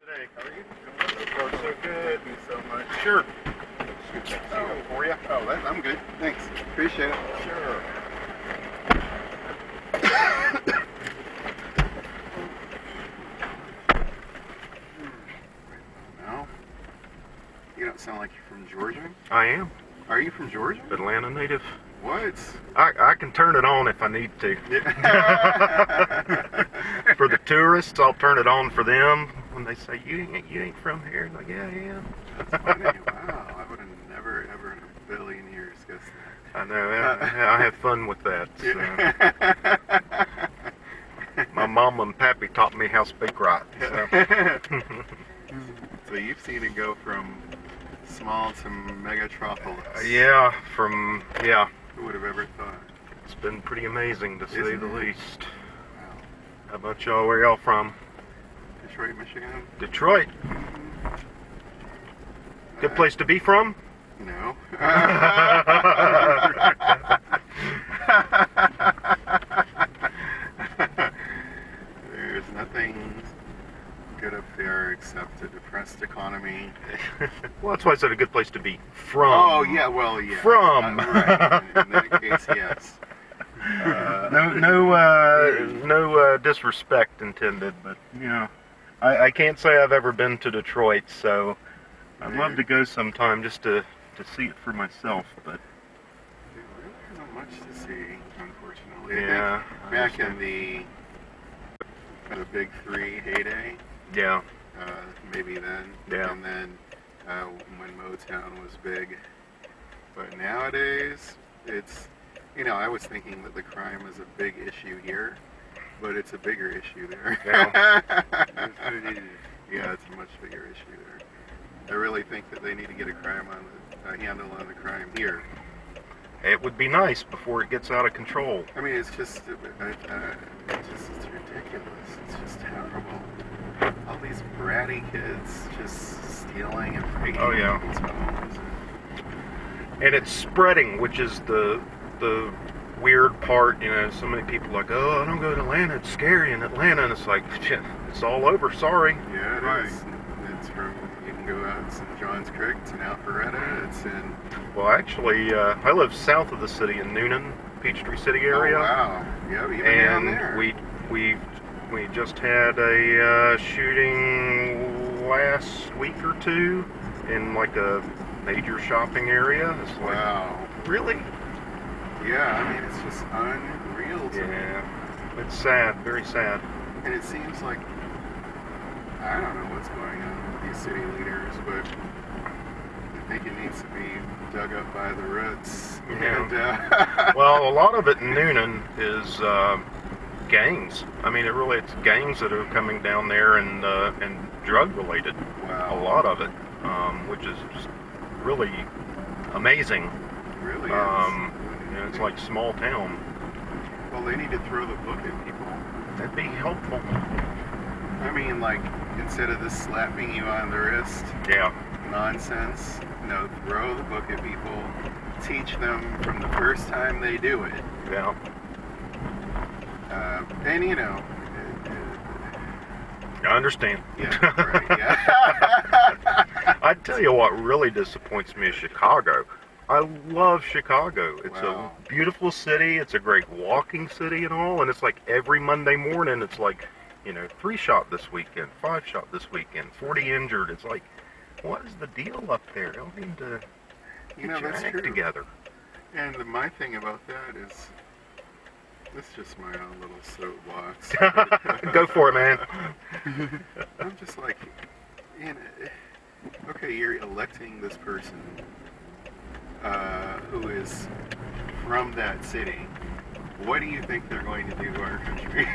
Hey, how are you? So far, so good. Thank you so much. Sure. Scoot that seat up for you. Oh, I'm good. Thanks. Appreciate it. Sure. No. You don't sound like you're from Georgia. I am. Are you from Georgia? Atlanta native. What? I can turn it on if I need to. For the tourists, I'll turn it on for them when they say, you ain't from here. I'm like, yeah, I am. That's funny. Wow. I would have never, ever in a billion years guessed that. I know. I have fun with that. So. My mom and pappy taught me how to speak right. So. So you've seen it go from small to megatropolis. Yeah. Who would have ever thought? It's been pretty amazing to say the least. Wow. How about y'all? Where y'all from? Detroit, Michigan? Detroit. Good place to be from? No. There's nothing good up there except a depressed economy. Well, that's why I said a good place to be from. Oh, yeah, well, yeah. From. Right. In that case, yes. No disrespect intended, but you know, I can't say I've ever been to Detroit, so I'd love to go sometime just to see it for myself. But There isn't much to see, unfortunately. yeah, Back in the Big Three heyday. Yeah. Maybe then. Yeah. And then when Motown was big. But nowadays, it's, you know, I was thinking that the crime is a big issue here, but it's a bigger issue there. Yeah. Yeah, it's a much bigger issue there. I really think that they need to get a handle on the crime here. It would be nice before it gets out of control. I mean, it's just it's ridiculous. It's just terrible. All these bratty kids just stealing and breaking people's homes. And it's spreading, which is the weird part. You know, so many people are like, oh, I don't go to Atlanta, it's scary in Atlanta, and it's like, shit, it's all over, sorry. Yeah, it is. It's from, you can go out in St. John's Creek, it's in Alpharetta, it's in... Well, actually, I live south of the city in Noonan, Peachtree City area. Oh, wow. Yeah, even down there. And we just had a shooting last week or two in like a major shopping area. It's like, wow. Really? Yeah, I mean, it's just unreal to me. Yeah, it's sad, very sad. And it seems like, I don't know what's going on with these city leaders, but I think it needs to be dug up by the roots. Yeah. And, Well, a lot of it in Noonan is gangs. I mean, it's gangs that are coming down there and drug related. wow. A lot of it, which is just really amazing. It really is. You know, it's like small town. Well, they need to throw the book at people. That'd be helpful. I mean, like, instead of this slapping you on the wrist Yeah. nonsense, no, throw the book at people. Teach them from the first time they do it. Yeah. And, you know... I understand. Yeah, right, yeah. I tell you what really disappoints me is Chicago. I love Chicago. It's Wow. a beautiful city. It's a great walking city and all. And it's like every Monday morning, it's like, you know, 3 shot this weekend, 5 shot this weekend, 40 injured. It's like, what is the deal up there? Y'all need to You get know, your that's act true. together. And my thing about that is, this is just my own little soapbox. Go for it, man. I'm just like, you know, okay, you're electing this person who is from that city. What do you think they're going to do to our country?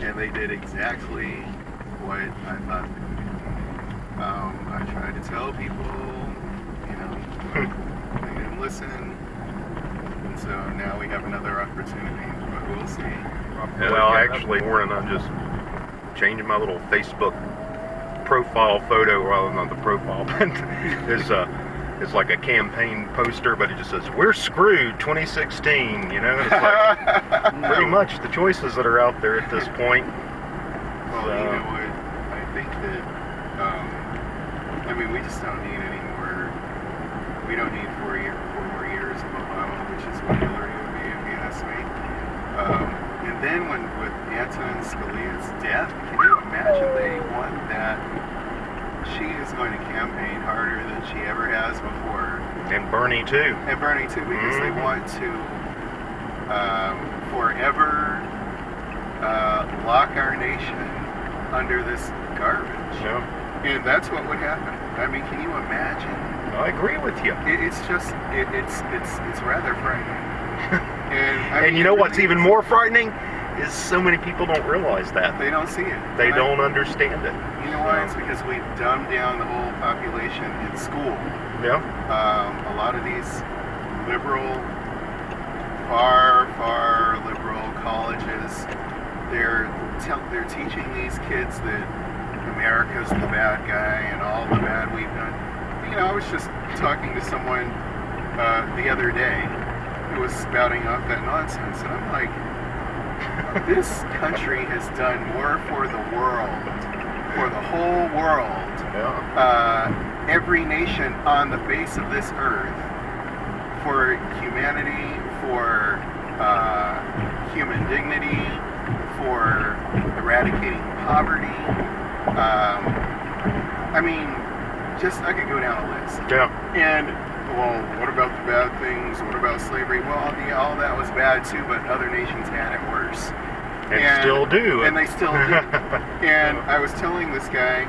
And they did exactly what I thought they would do. I tried to tell people, you know, they didn't listen. And so now we have another opportunity, but we'll see. Well, actually, morning I'm just changing my little Facebook profile photo, well, not the profile, but it's like a campaign poster, but it just says, "We're screwed 2016," you know? It's like pretty much the choices that are out there at this point. Well, So, you know what? I think that, I mean, we just don't need any more. We don't need 4 more years of Obama, which is what Hillary would be, if you ask me. And then with Antonin Scalia's death, can you imagine they want that? She is going to campaign harder than she ever has before. and Bernie too. And Bernie too, because they want to forever lock our nation under this garbage. Yeah. And that's what would happen. I mean, can you imagine? I agree with you. It's just it's rather frightening. And I And mean, you know it what's really even is. more frightening is so many people don't realize that. They don't see it. They And don't understand it. You know why? It's because we dumbed down the whole population in school. Yeah. A lot of these liberal, far liberal colleges, they're teaching these kids that America's the bad guy and all the bad we've done. You know, I was just talking to someone the other day who was spouting off that nonsense, and I'm like, this country has done more for the world, for the whole world, every nation on the face of this earth, for humanity, for human dignity, for eradicating poverty. I mean, just I could go down a list. Yeah. And, well, what about the bad things? What about slavery? Well, yeah, all that was bad too, but other nations had it worse. And still do. And they still do. And I was telling this guy,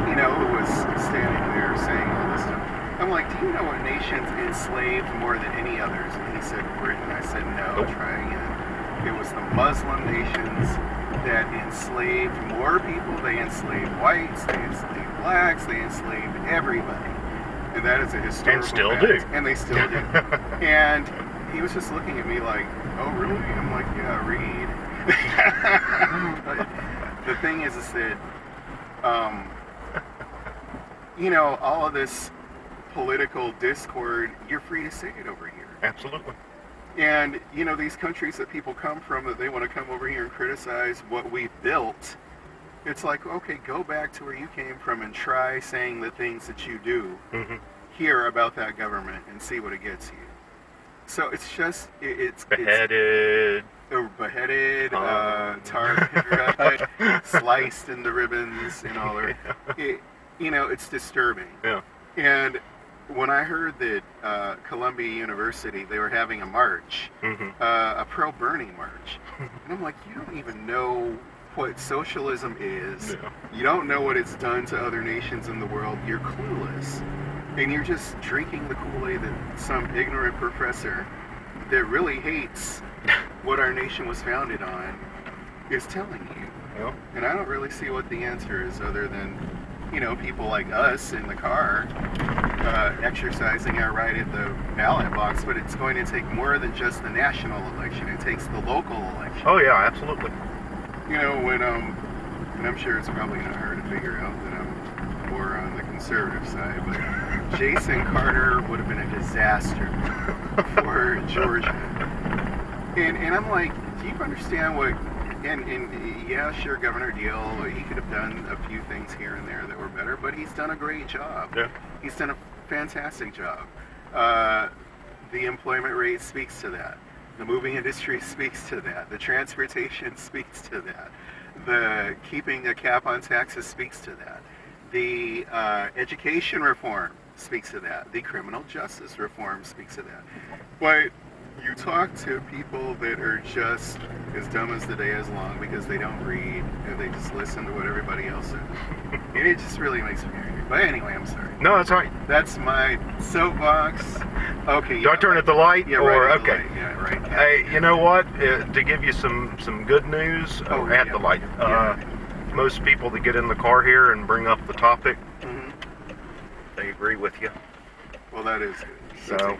you know, who was standing there saying all this stuff, I'm like, do you know what nations enslaved more than any others? And he said, Britain. I said, no, try again. It was the Muslim nations that enslaved more people. They enslaved whites, they enslaved blacks, they enslaved everybody. And that is a historical And still fact. do. And they still do. And he was just looking at me like, oh, really? I'm like, yeah, read. But the thing is that, you know, all of this political discord, you're free to say it over here. Absolutely. And, you know, these countries that people come from, that they want to come over here and criticize what we've built, it's like, okay, go back to where you came from and try saying the things that you do here about that government and see what it gets you. So it's just, it's Beheaded. Beheaded, tar haircut, sliced into ribbons and all that. You know, it's disturbing. Yeah. And when I heard that Columbia University, they were having a march, a pro-Bernie march, and I'm like, you don't even know what socialism is. Yeah. You don't know what it's done to other nations in the world. You're clueless. And you're just drinking the Kool-Aid that some ignorant professor that really hates what our nation was founded on is telling you. Yeah. And I don't really see what the answer is other than, you know, people like us in the car exercising our right at the ballot box, but it's going to take more than just the national election. It takes the local election. Oh yeah, absolutely. You know, when and I'm sure it's probably not hard to figure out that I'm more on the conservative side, but Jason Carter would have been a disaster for Georgia. And I'm like, do you understand what? And yeah, sure, Governor Deal, he could have done a few things here and there that were better, but he's done a great job. Yeah. He's done a fantastic job. The employment rate speaks to that. The moving industry speaks to that. The transportation speaks to that. The keeping a cap on taxes speaks to that. The education reform speaks to that. The criminal justice reform speaks to that. But you talk to people that are just as dumb as the day is long because they don't read and they just listen to what everybody else says. And it just really makes me angry. But anyway, I'm sorry. No, that's right. That's my soapbox. Okay. Do I turn at the light? Yeah, or, right. At the okay. light. Yeah, right. Hey, you know what? To give you some good news, at the light. Most people that get in the car here and bring up the topic, they agree with you. Well, that is good. So,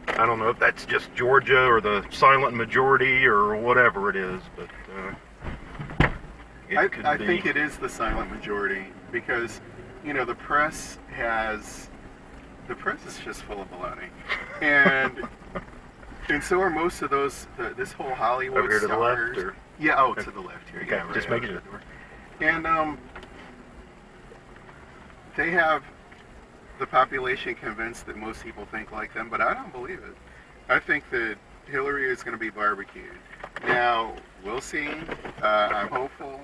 I don't know if that's just Georgia or the silent majority or whatever it is, but I think it is the silent majority because, you know, the press is just full of baloney, and so are most of those. This whole Hollywood over here to stars. the left, or yeah, to the left here. okay, Yeah, right just making sure. And they have the population convinced that most people think like them, but I don't believe it. I think that Hillary is going to be barbecued. Now, we'll see. I'm hopeful.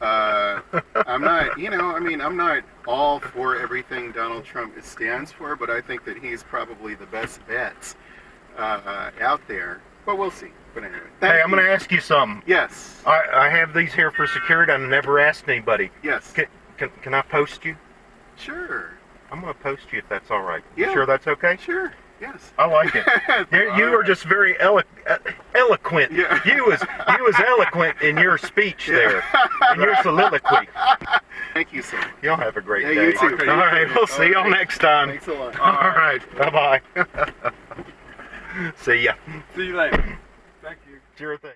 I'm not, I'm not all for everything Donald Trump stands for, but I think that he's probably the best bet out there. But we'll see. But anyway. Hey, I'm going to ask you something. Yes. I have these here for security. I never asked anybody. Yes. Can I post you? Sure. I'm going to post you if that's all right. Yeah. You sure that's okay? Sure. Yes. I like it. You were just very eloquent. Yeah. You was eloquent in your speech there, in your soliloquy. Thank you, sir. Y'all have a great Yeah, day. you too. All right, we'll see y'all next time. Thanks a lot. All right, bye-bye. See ya. See you later. Thank you. Sure thing.